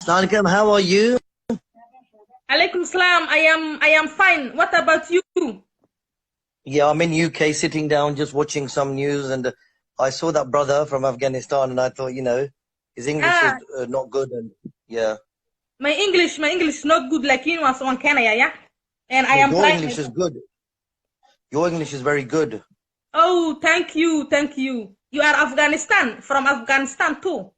Salam, how are you? Alaikum salam. I am fine. What about you? Yeah, I'm in UK sitting down just watching some news, and I saw that brother from Afghanistan, and I thought, his English is Ah, not good, and yeah. my English is not good like you was one Kenya, yeah. And I No, am your trying English my is best. good. Your English is very good. Oh, thank you, thank you. You are from Afghanistan too.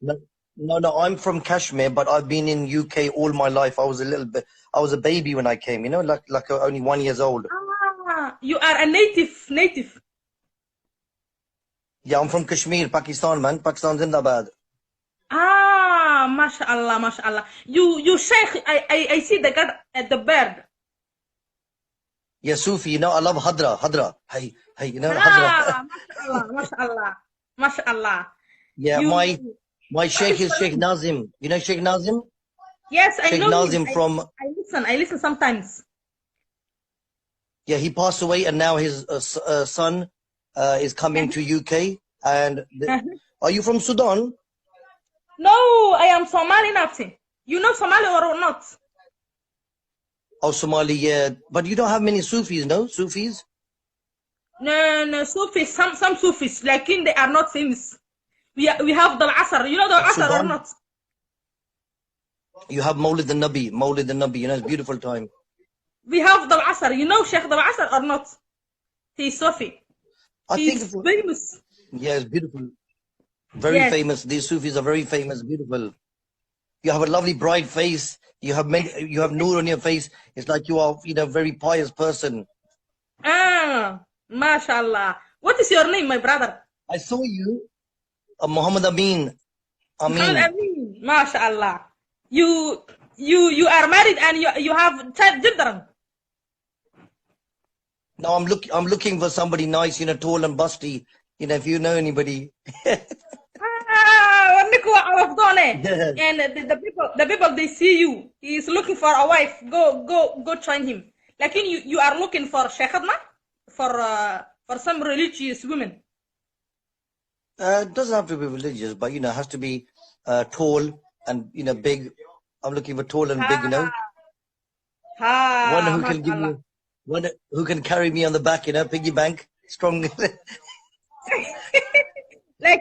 No, no, I'm from Kashmir, but I've been in UK all my life. I was a baby when I came, like only 1 year old. Ah, you are a native. Yeah, I'm from Kashmir, Pakistan, man. Pakistan Zindabad. Ah, mashallah, mashallah. You Sheikh, I see the god at the bird. Yeah, Sufi, I love Hadra. Hey, Hadra. Ah, mashallah, mashallah, mashallah. Yeah, You, my what sheikh is is your Sheikh name? Nazim. You know Sheikh Nazim? Yes, I Sheikh know him. Nazim from, I listen sometimes. yeah, he passed away, and now his son is coming to UK. And are you from Sudan? No, I am Somali nothing. You know Somali or not? Or Somali? Yeah, but you don't have many Sufis, no? Sufis? No, Sufis, some Sufis, like in they are not famous. We have the Asr. You know the Of Asr or Sudan? not? You have Maulid the Nabi, it's beautiful time. We have the Asr. You know Sheikh the Asr or not? He's Sufi. I think, He's famous. yeah, it's beautiful. Very Yes. famous. These Sufis are very famous, beautiful. You have a lovely bright face. You have noor on your face. It's like you are, a very pious person. Ah, mashallah. What is your name, my brother? I saw you, Muhammad Amin. Muhammad Amin. Amin. Mashallah. You are married and you have children. No, I'm looking for somebody nice, tall and busty. If you know anybody. Nico Arafdone. Yeah. And the people they see you. He is looking for a wife. Go join him. Like you are looking for Sheikhadna for some religious women. It doesn't have to be religious, but it has to be tall and big. I'm looking for tall and big, one who can give Mashallah. me, one who can carry me on the back, piggy bank, strong. The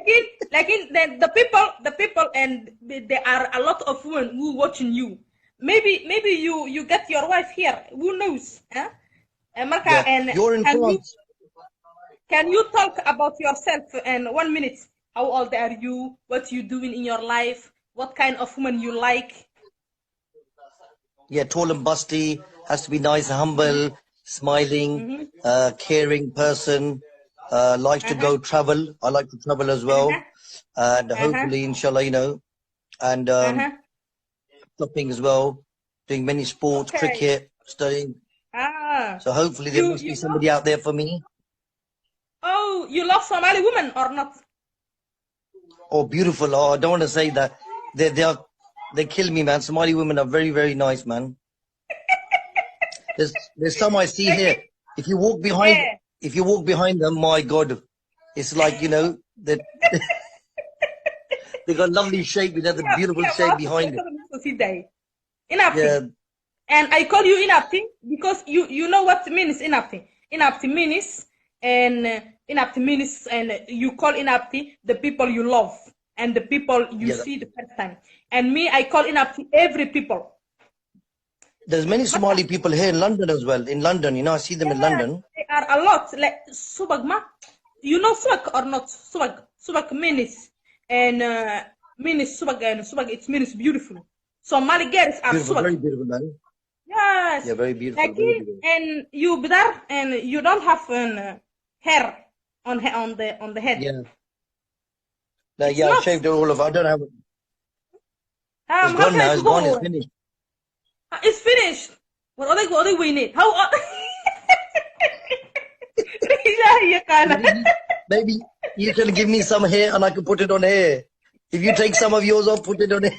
people and there are a lot of women who watching you. Maybe you get your wife here. Who knows? Huh? Marka, Yeah, and you're in France. can you talk about yourself in 1 minute? How old are you? What you doing in your life? What kind of woman you like? Yeah, tall and busty, has to be nice, humble, smiling, Mm-hmm. caring person, likes to Uh-huh. go travel. I like to travel as well. Uh-huh. And Uh-huh. hopefully, inshallah, and Uh-huh. shopping as well, doing many sports, Okay. cricket, studying. Ah. So hopefully there must be You love somebody out there for me. you love Somali women or not? Oh, beautiful. Oh, I don't want to say that. They kill me, man. Somali women are very, very nice, man. There's some I see Like here. it? If you walk behind, Yeah. if you walk behind them, my God, it's like that they got lovely shape. The beautiful Yeah, shape behind it. Inapti. Yeah, And I call you Inapti because you know what means Inapti. Inapti means and Inapti means and you call Inapti the people you love and the people you yeah. see the first time. And me, I call Inapti every people. There's many Marka, Somali people here in London as well. In London, I see them in yeah, London. they are a lot. Like Subagma. You know Subag or not? Subag means and means Subag and Subag it means beautiful. Somali girls are Beautiful, Subag. very beautiful, man. Yes, Yeah, very beautiful, like very beautiful. and you there and you don't have hair on the head. Yeah. No, It's yeah, I've not. shaved it all of. I don't have. It's gone Halka now. is It's gone. It's go. finished. It's finished. What are they win How? Ilahi kana. Maybe you can give me some hair and I can put it on hair. If you take some of yours off, put it on hair.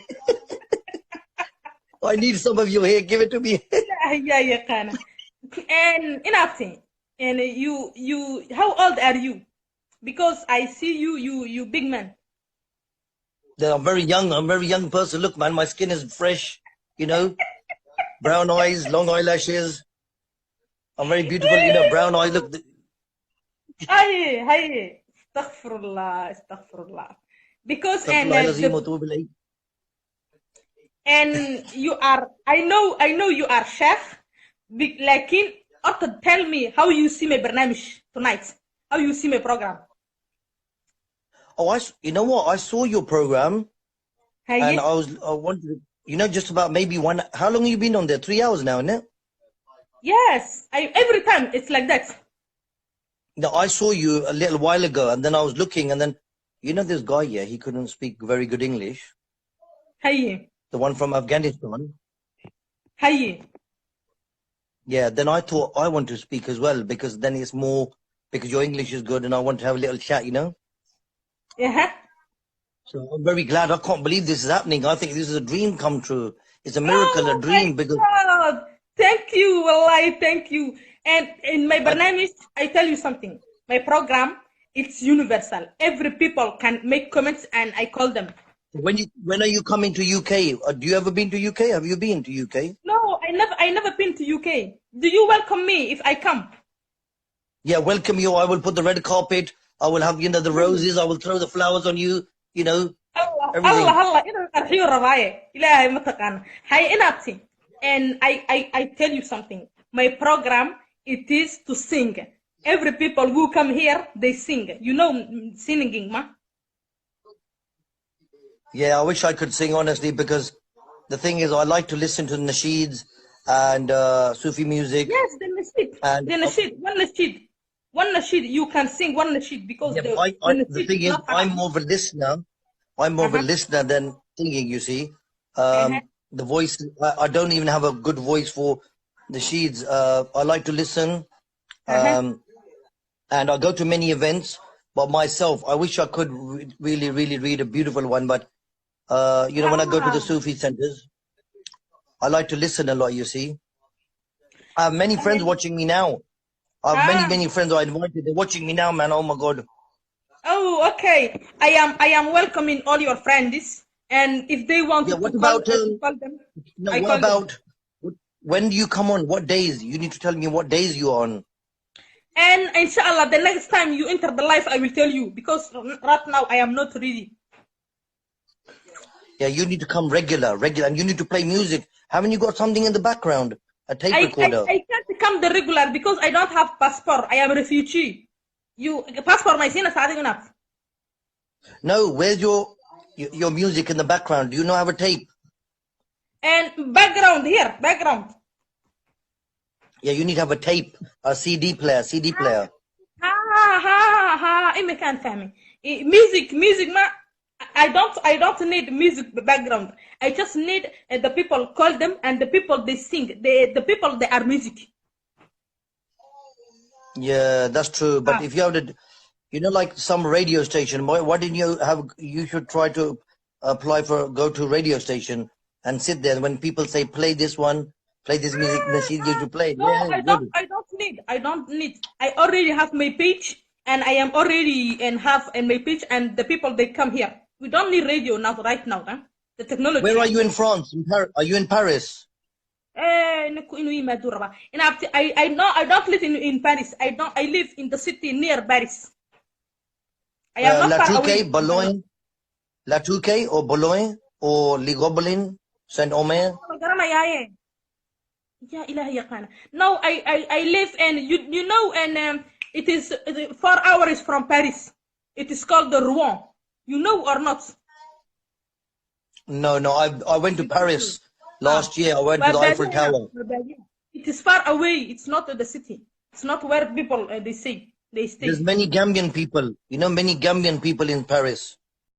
I need some of your hair. Give it to me. Ilahi kana. And enough. And how old are you? Because I see you big man. I'm very young. I'm a very young person. Look, man, my skin is fresh, you know, brown eyes, long eyelashes. I'm very beautiful, you know, brown eyes. Look, Hi. Astaghfirullah. Because and you are, I know you are chef. لكن tell me how you see my برنامج tonight. How you see my program. oh, you know what? I saw your program and Hey. I wanted, you know, just about maybe how long have you been on there? 3 hours now, isn't it? Yes, every time it's like that. No, I saw you a little while ago and then I was looking and then, you know, this guy here, he couldn't speak very good English. Hey. The one from Afghanistan. Hey. Yeah, then I thought I want to speak as well because then it's more, because your English is good and I want to have a little chat, you know? Yeah. So I'm very glad. I can't believe this is happening. I think this is a dream come true. It's a miracle, a Oh my dream because God. Thank you, wallahi, thank you. And in my I, barnamish, I tell you something. My program, it's universal. Every people can make comments and I call them. when are you coming to UK? Do you ever been to UK? Have you been to UK? No, I never been to UK. Do you welcome me if I come? Yeah, welcome you. I will put the red carpet. I will have, you know, the roses. I will throw the flowers on you, you know, everything. Allah, inaan qarxiyo rabaaye. Ilaahay ma taqaan. Hay inabti. And I tell you something. My program, it is to sing. Every people who come here, they sing. You know singing, ma? Yeah, I wish I could sing honestly because the thing is I like to listen to nasheeds and Sufi music Yes, the nasheed. and The nasheed. One nasheed. One nasheed. You can sing one nasheed because yeah, but the the nasheed thing is is not I'm Arabic. more of a listener. I'm more of a Uh-huh. listener than singing, you see. Uh-huh. The voice, I don't even have a good voice for the sheeds. I like to listen, Uh-huh. and I go to many events. But myself, I wish I could really, really read a beautiful one. But, you know, when I go to the Ah. Sufi centers, I like to listen a lot, you see. I have many friends watching me now. I have many, Ah. many friends I invited. They're watching me now, man. Oh, my God. Oh, okay. I am welcoming all your friends, and if they Yeah, wanted what about, to call them, no, I what call them. about, when do you come on? What days? You need to tell me what days you're on. And inshallah, the next time you enter the life, I will tell you because right now I am not ready. Yeah, you need to come regular, and you need to play music. Haven't you got something in the background? A tape recorder? I can't come the regular because I don't have passport. I am a refugee. You passport my sin starting up. No, where's your music in the background? Do you not have a tape? And background here, background. Yeah, you need to have a tape, a CD player, CD player. I can't fahming. Music ma I don't need music background. I just need the people call them and the people they sing. The people they are music. Yeah, that's true. But Ah. if you have to, you know, like some radio station, why didn't you have, you should try to apply for, go to radio station and sit there. When people say, play this one, play this music, then she gives you play. No, Yeah, it's good. I don't need. I already have my page and I am already and have and my page and the people they come here. We don't need radio now right now, huh? The Where are technology. you in France? Are you in Paris? I know I don't live in Paris. I live in the city near Paris. I am not La far Touquet, away. Boulogne, La Touquet or Boulogne or Les Gobelins, Saint-Omer? Yeah, ilahi yaqana. No, I live and you know and it is 4 hours from Paris. It is called the Rouen. You know or not? No, no. I went to You don't know. Paris Ah, last year. I went to the Eiffel Barbadiana, Tower. Barbadiana. It is far away. It's not the city. It's not where people they say they There's stay. many Gambian people. You know, many Gambian people in Paris.